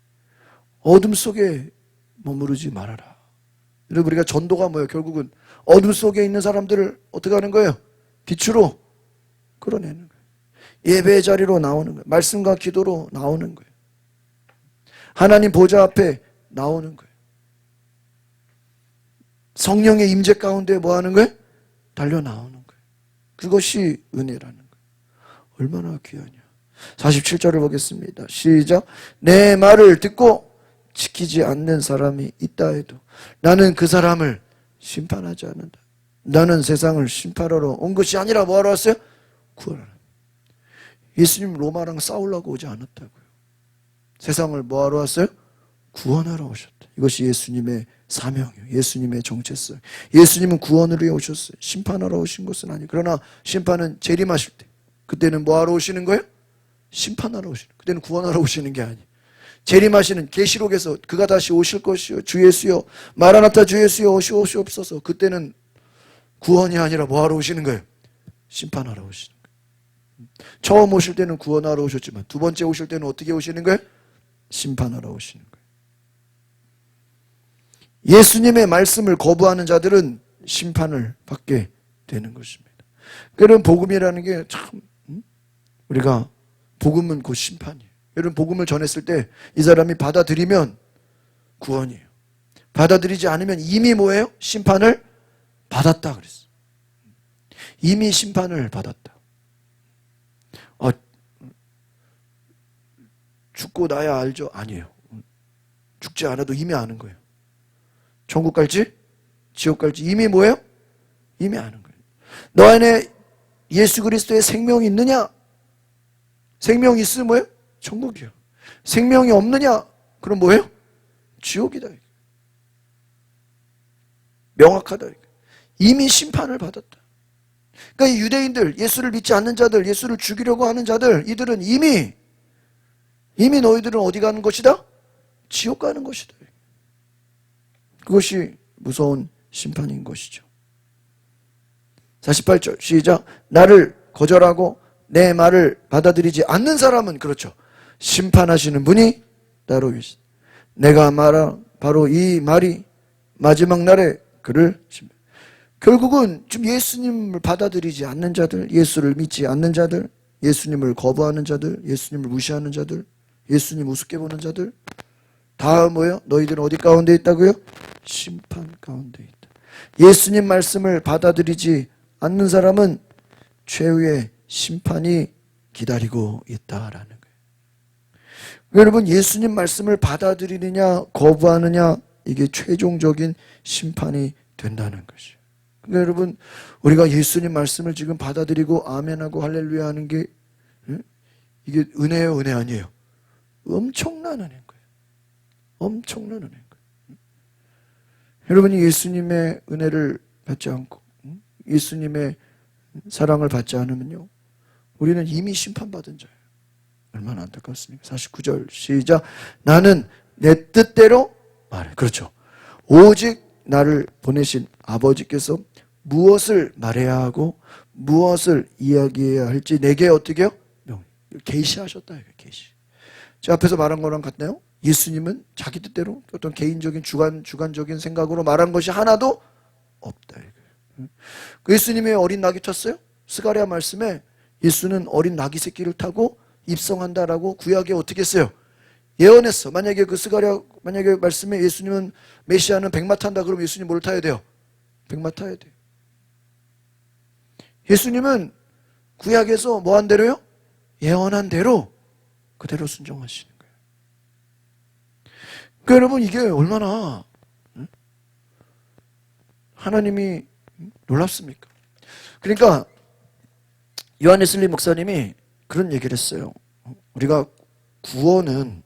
어둠 속에 머무르지 말아라. 여러분, 우리가 전도가 뭐예요? 결국은 어둠 속에 있는 사람들을 어떻게 하는 거예요? 빛으로 끌어내는 거예요. 예배의 자리로 나오는 거예요. 말씀과 기도로 나오는 거예요. 하나님 보좌 앞에 나오는 거예요. 성령의 임재 가운데 뭐 하는 거예요? 달려 나오는 거예요. 그것이 은혜라는 거예요. 얼마나 귀하냐. 47절을 보겠습니다. 시작. 내 말을 듣고 지키지 않는 사람이 있다 해도 나는 그 사람을 심판하지 않는다. 나는 세상을 심판하러 온 것이 아니라 뭐하러 왔어요? 구원하라. 예수님 로마랑 싸우려고 오지 않았다고요. 세상을 뭐하러 왔어요? 구원하러 오셨다. 이것이 예수님의 사명이에요. 예수님의 정체성. 예수님은 구원을 위해 오셨어요. 심판하러 오신 것은 아니에요. 그러나 심판은 재림하실 때, 그때는 뭐하러 오시는 거예요? 심판하러 오시는 거예요. 그때는 구원하러 오시는 게 아니에요. 재림하시는 계시록에서 그가 다시 오실 것이요 주 예수여 마라나타 주 예수여 오시옵소서. 그때는 구원이 아니라 뭐하러 오시는 거예요? 심판하러 오시는 거예요. 처음 오실 때는 구원하러 오셨지만 두 번째 오실 때는 어떻게 오시는 거예요? 심판하러 오시는 거예요. 예수님의 말씀을 거부하는 자들은 심판을 받게 되는 것입니다. 그런 복음이라는 게 참, 우리가 복음은 곧 심판이에요. 여러분, 복음을 전했을 때 이 사람이 받아들이면 구원이에요. 받아들이지 않으면 이미 뭐예요? 심판을 받았다 그랬어요. 이미 심판을 받았다. 죽고 나야 알죠? 아니에요. 죽지 않아도 이미 아는 거예요. 천국 갈지 지옥 갈지 이미 뭐예요? 이미 아는 거예요. 너 안에 예수 그리스도의 생명이 있느냐? 생명이 있으면 뭐예요? 천국이요. 생명이 없느냐? 그럼 뭐예요? 지옥이다. 명확하다. 이미 심판을 받았다. 그러니까 이 유대인들, 예수를 믿지 않는 자들, 예수를 죽이려고 하는 자들, 이들은 이미 너희들은 어디 가는 것이다? 지옥 가는 것이다. 그것이 무서운 심판인 것이죠. 48절 시작. 나를 거절하고 내 말을 받아들이지 않는 사람은 그렇죠. 심판하시는 분이 따로 계시다. 내가 말한 바로 이 말이 마지막 날에 그를 심판. 결국은 지금 예수님을 받아들이지 않는 자들, 예수를 믿지 않는 자들, 예수님을 거부하는 자들, 예수님을 무시하는 자들, 예수님 우습게 보는 자들 다 뭐예요? 너희들은 어디 가운데 있다고요? 심판 가운데 있다. 예수님 말씀을 받아들이지 않는 사람은 최후의 심판이 기다리고 있다라는 거예요. 여러분, 예수님 말씀을 받아들이느냐 거부하느냐 이게 최종적인 심판이 된다는 것이에요. 그러니까 여러분, 우리가 예수님 말씀을 지금 받아들이고 아멘하고 할렐루야 하는 게 이게 은혜예요, 은혜 아니에요? 엄청난 은혜인 거예요. 엄청난 은혜인 거예요. 여러분이 예수님의 은혜를 받지 않고 예수님의 사랑을 받지 않으면요, 우리는 이미 심판받은 자예요. 얼마나 안타깝습니까? 49절 시작. 나는 내 뜻대로 말해. 그렇죠. 오직 나를 보내신 아버지께서 무엇을 말해야 하고 무엇을 이야기해야 할지 내게 어떻게 해요? 계시하셨다. 계시. 제 앞에서 말한 거랑 같나요? 예수님은 자기 뜻대로 어떤 개인적인 주관적인 생각으로 말한 것이 하나도 없다. 그 예수님의 어린 낙이 쳤어요? 스가랴 말씀에 예수는 어린 낙이 새끼를 타고 입성한다라고 구약에 어떻게 했어요? 예언했어. 만약에 그 스가랴 만약에 말씀에 예수님은 메시아는 백마 탄다 그러면 예수님 뭘 타야 돼요? 백마 타야 돼요. 예수님은 구약에서 뭐 한 대로요? 예언한 대로 그대로 순종하시는 거예요. 그러니까 여러분 이게 얼마나 하나님이 놀랍습니까? 그러니까 요한 웨슬리 목사님이 그런 얘기를 했어요. 우리가 구원에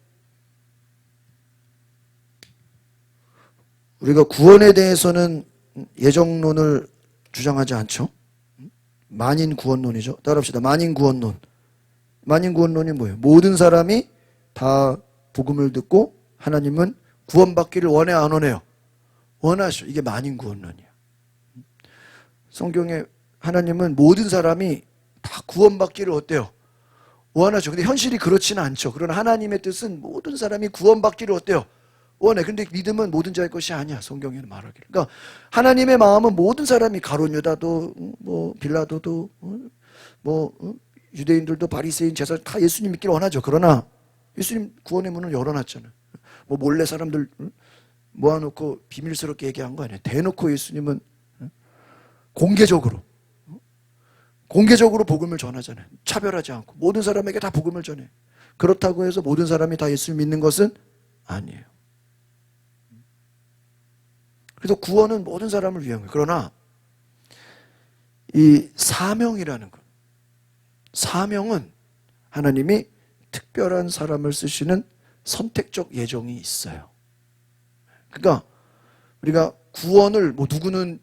대해서는 예정론을 주장하지 않죠. 만인 구원론이죠. 따라합시다. 만인 구원론. 만인 구원론이 뭐예요? 모든 사람이 다 복음을 듣고 하나님은 구원받기를 원해 안 원해요? 원하셔. 이게 만인 구원론이야. 성경에 하나님은 모든 사람이 다 구원받기를 어때요? 원하죠. 근데 현실이 그렇지는 않죠. 그러나 하나님의 뜻은 모든 사람이 구원받기를 어때요? 원해. 근데 믿음은 모든 자의 것이 아니야. 성경에는 말하기를. 그러니까 하나님의 마음은 모든 사람이 가룟 유다도 뭐 빌라도도 유대인들도 바리새인 제사 다 예수님 믿기를 원하죠. 그러나 예수님 구원의 문을 열어놨잖아요. 뭐 몰래 사람들 모아놓고 비밀스럽게 얘기한 거 아니에요. 대놓고 예수님은 공개적으로 복음을 전하잖아요. 차별하지 않고 모든 사람에게 다 복음을 전해. 그렇다고 해서 모든 사람이 다 예수를 믿는 것은 아니에요. 그래서 구원은 모든 사람을 위한 거예요. 그러나 이 사명이라는 것, 사명은 하나님이 특별한 사람을 쓰시는 선택적 예정이 있어요. 그러니까 우리가 구원을 뭐 누구는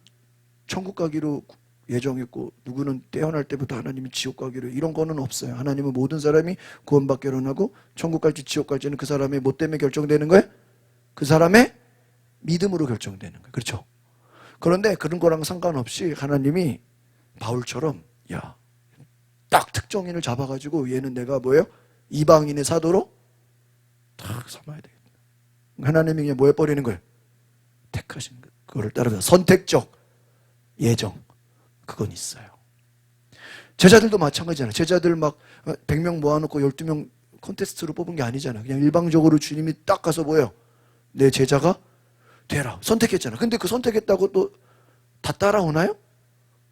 천국 가기로 예정했고 누구는 태어날 때부터 하나님이 지옥 가기로, 이런 거는 없어요. 하나님은 모든 사람이 구원받기로 하고 천국 갈지 지옥 갈지는 그 사람의 뭐 때문에 결정되는 거예요? 그 사람의 믿음으로 결정되는 거예요. 그렇죠? 그런데 그런 거랑 상관없이 하나님이 바울처럼 딱 특정인을 잡아가지고 얘는 내가 뭐예요? 이방인의 사도로 딱 삼아야 되겠다. 하나님이 그냥 뭐 해버리는 거예요? 택하신 거. 그거를 따라서 선택적 예정, 그건 있어요. 제자들도 마찬가지잖아요. 제자들 막 100명 모아놓고 12명 콘테스트로 뽑은 게 아니잖아요. 그냥 일방적으로 주님이 딱 가서 뭐예요? 내 제자가 되라. 선택했잖아요. 근데 그 선택했다고 또 다 따라오나요?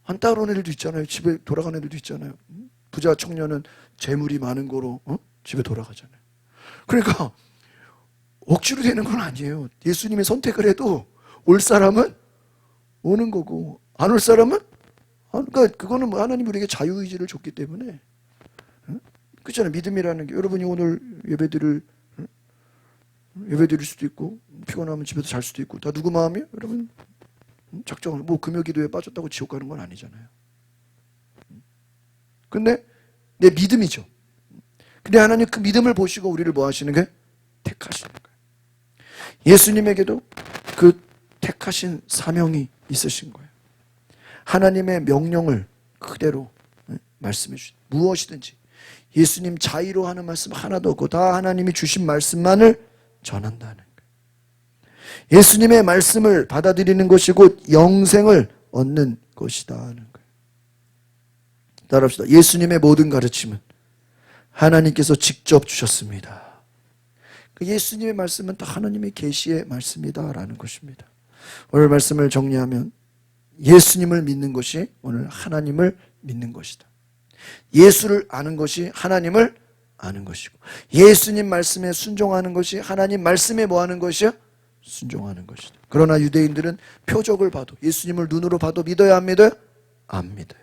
안 따라오는 애들도 있잖아요. 집에 돌아가는 애들도 있잖아요. 부자 청년은 재물이 많은 거로 집에 돌아가잖아요. 그러니까 억지로 되는 건 아니에요. 예수님이 선택을 해도 올 사람은 오는 거고 안 올 사람은 그러니까 그거는 뭐 하나님 우리에게 자유의지를 줬기 때문에 그렇잖아요. 믿음이라는 게 여러분이 오늘 예배 드릴 수도 있고 피곤하면 집에서 잘 수도 있고 다 누구 마음이에요? 여러분 작정을 뭐 금요 기도에 빠졌다고 지옥 가는 건 아니잖아요. 근데 내 믿음이죠. 근데 하나님 그 믿음을 보시고 우리를 뭐 하시는 거예요? 택하시는 거예요. 예수님에게도 그 택하신 사명이 있으신 거예요. 하나님의 명령을 그대로 말씀해 주신 무엇이든지 예수님 자의로 하는 말씀 하나도 없고 다 하나님이 주신 말씀만을 전한다는 거예요. 예수님의 말씀을 받아들이는 것이 곧 영생을 얻는 것이다 하는 거예요. 따라합시다. 예수님의 모든 가르침은 하나님께서 직접 주셨습니다. 예수님의 말씀은 다 하나님의 계시의 말씀이다라는 것입니다. 오늘 말씀을 정리하면 예수님을 믿는 것이 오늘 하나님을 믿는 것이다. 예수를 아는 것이 하나님을 아는 것이고 예수님 말씀에 순종하는 것이 하나님 말씀에 뭐 하는 것이야? 순종하는 것이다. 그러나 유대인들은 표적을 봐도 예수님을 눈으로 봐도 믿어야 안 믿어요? 안 믿어요.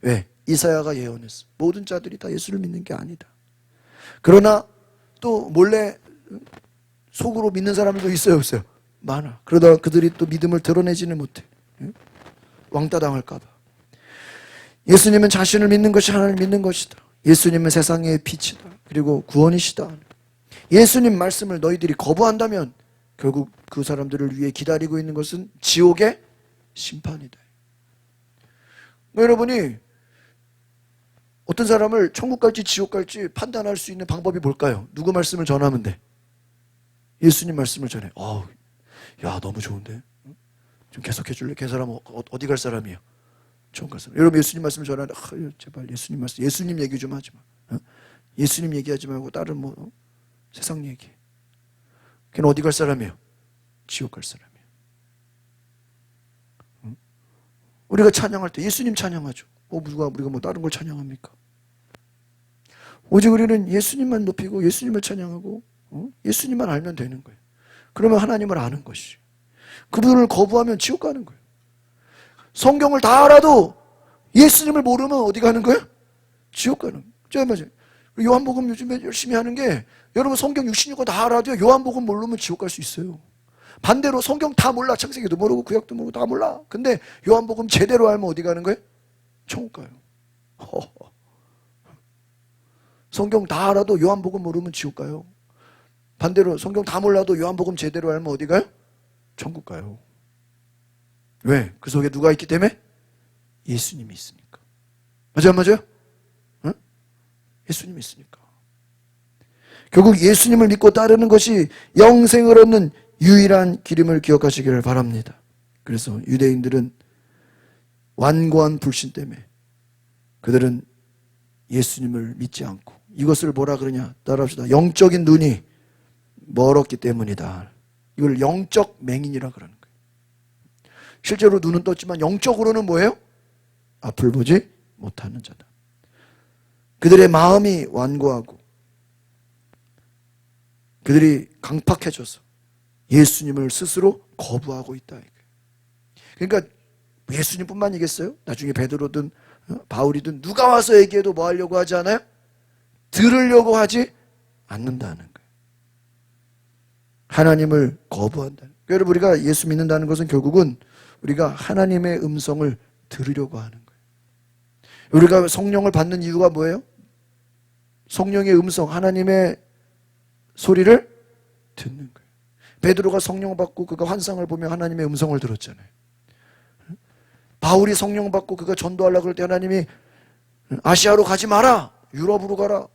왜? 이사야가 예언했어. 모든 자들이 다 예수를 믿는 게 아니다. 그러나 또 몰래 속으로 믿는 사람들도 있어요, 없어요? 많아. 그러다 그들이 또 믿음을 드러내지는 못해. 왕따 당할까 봐. 예수님은 자신을 믿는 것이 하나님을 믿는 것이다. 예수님은 세상의 빛이다. 그리고 구원이시다. 예수님 말씀을 너희들이 거부한다면 결국 그 사람들을 위해 기다리고 있는 것은 지옥의 심판이다. 여러분이 어떤 사람을 천국 갈지 지옥 갈지 판단할 수 있는 방법이 뭘까요? 누구 말씀을 전하면 돼? 예수님 말씀을 전해. 야, 너무 좋은데? 좀 계속해 줄래? 걔 사람 어디 갈 사람이에요? 천국 갈 사람. 여러분 예수님 말씀을 전하는데 제발 예수님 말씀, 예수님 얘기 좀 하지 마. 예수님 얘기하지 말고 다른 세상 얘기. 걔는 어디 갈 사람이에요? 지옥 갈 사람이에요. 우리가 찬양할 때 예수님 찬양하죠. 우리가 다른 걸 찬양합니까? 오직 우리는 예수님만 높이고 예수님을 찬양하고 예수님만 알면 되는 거예요. 그러면 하나님을 아는 것이. 그분을 거부하면 지옥 가는 거예요. 성경을 다 알아도 예수님을 모르면 어디 가는 거예요? 지옥 가는 거예요. 맞아요. 요한복음 요즘에 열심히 하는 게 여러분 성경 66권 다 알아도요. 요한복음 모르면 지옥 갈 수 있어요. 반대로 성경 다 몰라. 창세기도 모르고 구약도 모르고 다 몰라. 근데 요한복음 제대로 알면 어디 가는 거예요? 천국 가요. 성경 다 알아도 요한복음 모르면 지옥 가요. 반대로 성경 다 몰라도 요한복음 제대로 알면 어디 가요? 천국 가요. 왜? 그 속에 누가 있기 때문에? 예수님이 있으니까. 맞아요? 맞아요? 응? 예수님이 있으니까. 결국 예수님을 믿고 따르는 것이 영생을 얻는 유일한 길임을 기억하시기를 바랍니다. 그래서 유대인들은 완고한 불신 때문에 그들은 예수님을 믿지 않고 이것을 뭐라 그러냐? 따라합시다. 영적인 눈이 멀었기 때문이다. 이걸 영적 맹인이라 그러는 거예요. 실제로 눈은 떴지만 영적으로는 뭐예요? 앞을 보지 못하는 자다. 그들의 마음이 완고하고 그들이 강팍해져서 예수님을 스스로 거부하고 있다. 그러니까 예수님뿐만이겠어요? 나중에 베드로든 바울이든 누가 와서 얘기해도 뭐 하려고 하지 않아요? 들으려고 하지 않는다는 거예요. 하나님을 거부한다는 거예요. 여러분 우리가 예수 믿는다는 것은 결국은 우리가 하나님의 음성을 들으려고 하는 거예요. 우리가 성령을 받는 이유가 뭐예요? 성령의 음성, 하나님의 소리를 듣는 거예요. 베드로가 성령 받고 그가 환상을 보며 하나님의 음성을 들었잖아요. 바울이 성령 받고 그가 전도하려고 그럴 때 하나님이 아시아로 가지 마라, 유럽으로 가라,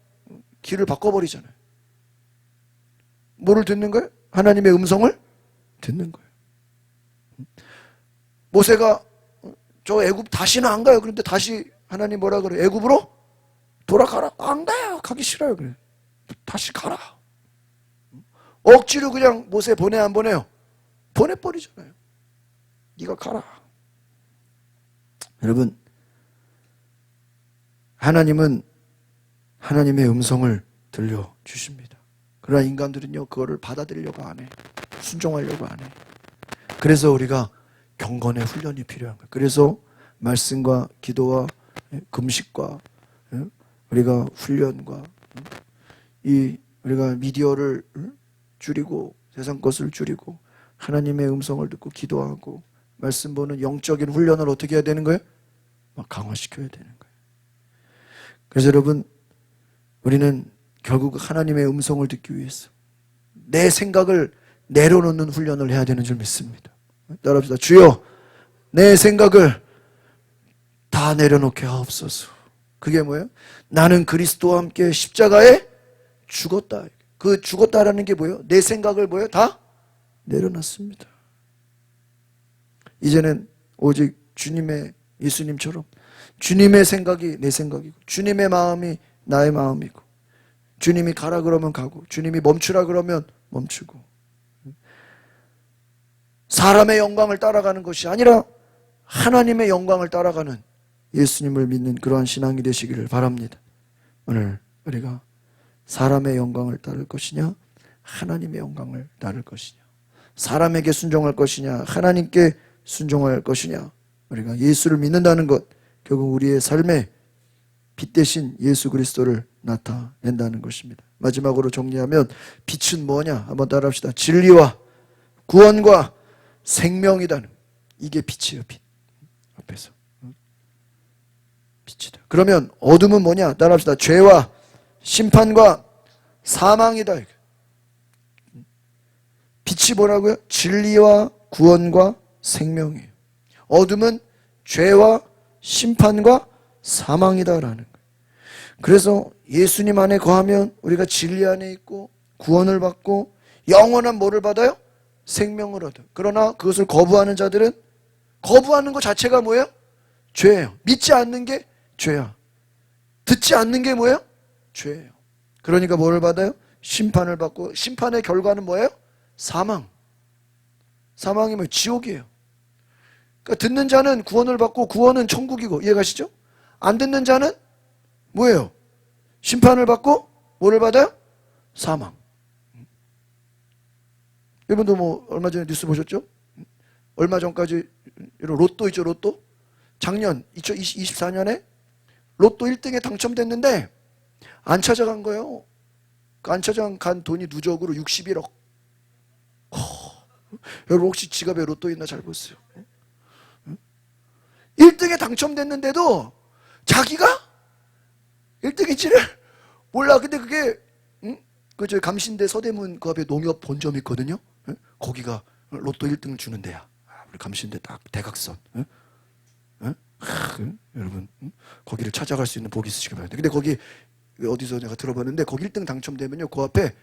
길을 바꿔버리잖아요. 뭐를 듣는 거예요? 하나님의 음성을 듣는 거예요. 모세가 저 애굽 다시는 안 가요. 그런데 다시 하나님 뭐라 그래요? 애굽으로 돌아가라. 안 가요. 가기 싫어요. 그래. 다시 가라. 억지로 그냥 모세 보내 안 보내요? 보내버리잖아요. 네가 가라. 여러분 하나님은 하나님의 음성을 들려주십니다. 그러나 인간들은요 그거를 받아들이려고 안 해. 순종하려고 안 해. 그래서 우리가 경건의 훈련이 필요한 거예요. 그래서 말씀과 기도와 금식과 우리가 훈련과 우리가 미디어를 줄이고 세상 것을 줄이고 하나님의 음성을 듣고 기도하고 말씀 보는 영적인 훈련을 어떻게 해야 되는 거예요? 막 강화시켜야 되는 거예요. 그래서 여러분 우리는 결국 하나님의 음성을 듣기 위해서 내 생각을 내려놓는 훈련을 해야 되는 줄 믿습니다. 따라합시다. 주여 내 생각을 다 내려놓게 하옵소서. 그게 뭐예요? 나는 그리스도와 함께 십자가에 죽었다. 그 죽었다라는 게 뭐예요? 내 생각을 뭐예요? 다 내려놨습니다. 이제는 오직 주님의 예수님처럼 주님의 생각이 내 생각이고 주님의 마음이 나의 마음이고 주님이 가라 그러면 가고 주님이 멈추라 그러면 멈추고 사람의 영광을 따라가는 것이 아니라 하나님의 영광을 따라가는 예수님을 믿는 그러한 신앙이 되시기를 바랍니다. 오늘 우리가 사람의 영광을 따를 것이냐 하나님의 영광을 따를 것이냐 사람에게 순종할 것이냐 하나님께 순종할 것이냐 우리가 예수를 믿는다는 것 결국 우리의 삶에 빛 대신 예수 그리스도를 나타낸다는 것입니다. 마지막으로 정리하면 빛은 뭐냐 한번 따라합시다. 진리와 구원과 생명이다. 이게 빛이에요. 빛. 앞에서 빛이다. 그러면 어둠은 뭐냐? 따라합시다. 죄와 심판과 사망이다. 빛이 뭐라고요? 진리와 구원과 생명이에요. 어둠은 죄와 심판과 사망이다라는 거예요. 그래서 예수님 안에 거하면 우리가 진리 안에 있고 구원을 받고 영원한 뭐를 받아요? 생명을 얻어요. 그러나 그것을 거부하는 자들은 거부하는 것 자체가 뭐예요? 죄예요. 믿지 않는 게 죄야. 듣지 않는 게 뭐예요? 죄예요. 그러니까 뭐를 받아요? 심판을 받고, 심판의 결과는 뭐예요? 사망. 사망이 뭐예요? 지옥이에요. 그러니까 듣는 자는 구원을 받고 구원은 천국이고, 이해가시죠? 안 듣는 자는 뭐예요? 심판을 받고 뭐를 받아요? 사망. 여러분도 뭐 얼마 전에 뉴스 보셨죠? 얼마 전까지 로또 있죠, 로또? 작년 2024년에 로또 1등에 당첨됐는데 안 찾아간 거예요. 그 안 찾아간 돈이 누적으로 61억. 여러분 혹시 지갑에 로또 있나 잘 보세요. 1등에 당첨됐는데도 자기가 1등인지를 몰라. 근데 그게 그 저 감신대 서대문 그 앞에 농협 본점 있거든요. 거기가 로또 1등을 주는 데야. 우리 감신대 딱 대각선. 여러분 거기를 찾아갈 수 있는 복이 있으시기 바랍니다. 근데 거기 어디서 내가 들어봤는데 거기 1등 당첨되면요 그 앞에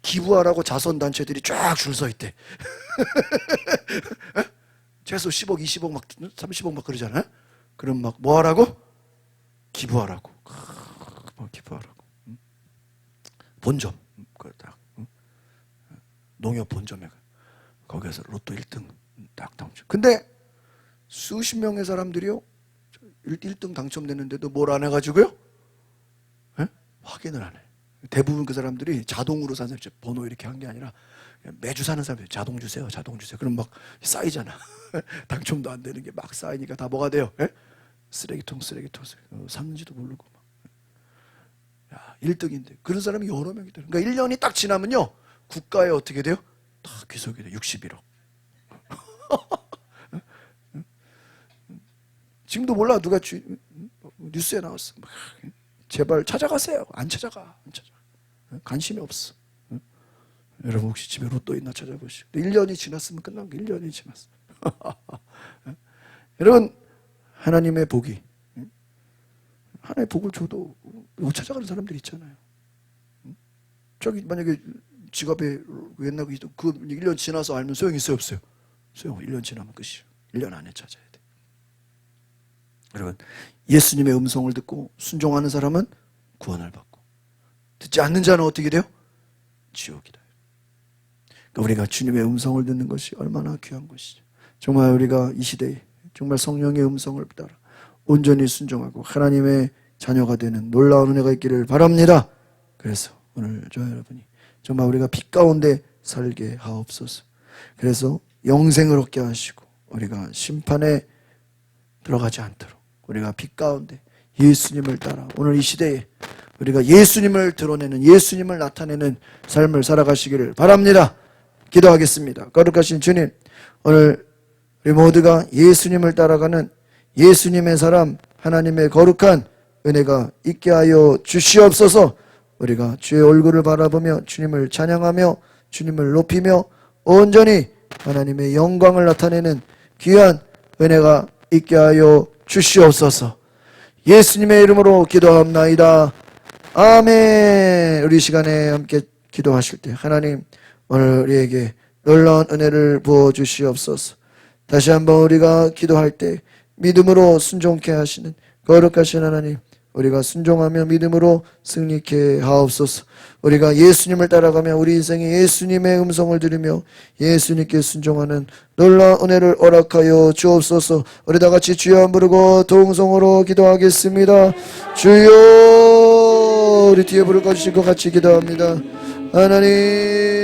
기부하라고 자선단체들이 쫙 줄 서 있대. 최소 10억 20억 막 30억 막 그러잖아요. 그럼 막 뭐 하라고? 기부하라고. 기부하라고. 본점 딱 농협 본점에 거기에서 로또 1등 딱 당첨. 근데 수십 명의 사람들이요 1등 당첨됐는데도 뭘 안 해가지고요? 확인을 안 해. 대부분 그 사람들이 자동으로 사는 사람들, 번호 이렇게 한 게 아니라 매주 사는 사람들 자동 주세요, 자동 주세요. 그럼 막 쌓이잖아. 당첨도 안 되는 게 막 쌓이니까 다 뭐가 돼요? 쓰레기통 샀는지도 모르고 막. 야, 1등인데 그런 사람이 여러 명이 돼요. 그러니까 1년이 딱 지나면요 국가에 어떻게 돼요? 다 귀속이 돼요. 61억. 지금도 몰라. 누가 뉴스에 나왔어. 제발 찾아가세요. 안 찾아가. 관심이 없어. 여러분 혹시 집에 로또 있나 찾아보시고. 1년이 지났으면 끝난 거. 1년이 지났어. 여러분 하나님의 복이 하나님의 복을 줘도 못 찾아가는 사람들이 있잖아요. 저기 만약에 지갑에 옛날 그 1년 지나서 알면 소용이 있어요 없어요? 소용. 1년 지나면 끝이에요. 1년 안에 찾아야 돼. 여러분 예수님의 음성을 듣고 순종하는 사람은 구원을 받고 듣지 않는 자는 어떻게 돼요? 지옥이다. 그러니까 우리가 주님의 음성을 듣는 것이 얼마나 귀한 것이죠. 정말 우리가 이 시대에 정말 성령의 음성을 따라 온전히 순종하고 하나님의 자녀가 되는 놀라운 은혜가 있기를 바랍니다. 그래서 오늘 저 여러분이 정말 우리가 빛 가운데 살게 하옵소서. 그래서 영생을 얻게 하시고 우리가 심판에 들어가지 않도록 우리가 빛 가운데 예수님을 따라 오늘 이 시대에 우리가 예수님을 드러내는 예수님을 나타내는 삶을 살아가시기를 바랍니다. 기도하겠습니다. 거룩하신 주님, 오늘 우리 모두가 예수님을 따라가는 예수님의 사람 하나님의 거룩한 은혜가 있게 하여 주시옵소서. 우리가 주의 얼굴을 바라보며 주님을 찬양하며 주님을 높이며 온전히 하나님의 영광을 나타내는 귀한 은혜가 있게 하여 주시옵소서. 예수님의 이름으로 기도합나이다. 아멘. 우리 시간에 함께 기도하실 때 하나님 오늘 우리에게 놀라운 은혜를 부어주시옵소서. 다시 한번 우리가 기도할 때 믿음으로 순종케 하시는 거룩하신 하나님, 우리가 순종하며 믿음으로 승리케 하옵소서. 우리가 예수님을 따라가며 우리 인생에 예수님의 음성을 들으며 예수님께 순종하는 놀라운 은혜를 허락하여 주옵소서. 우리 다 같이 주여 부르고 동성으로 기도하겠습니다. 주여. 우리 뒤에 부를 것이신 것 같이 기도합니다. 하나님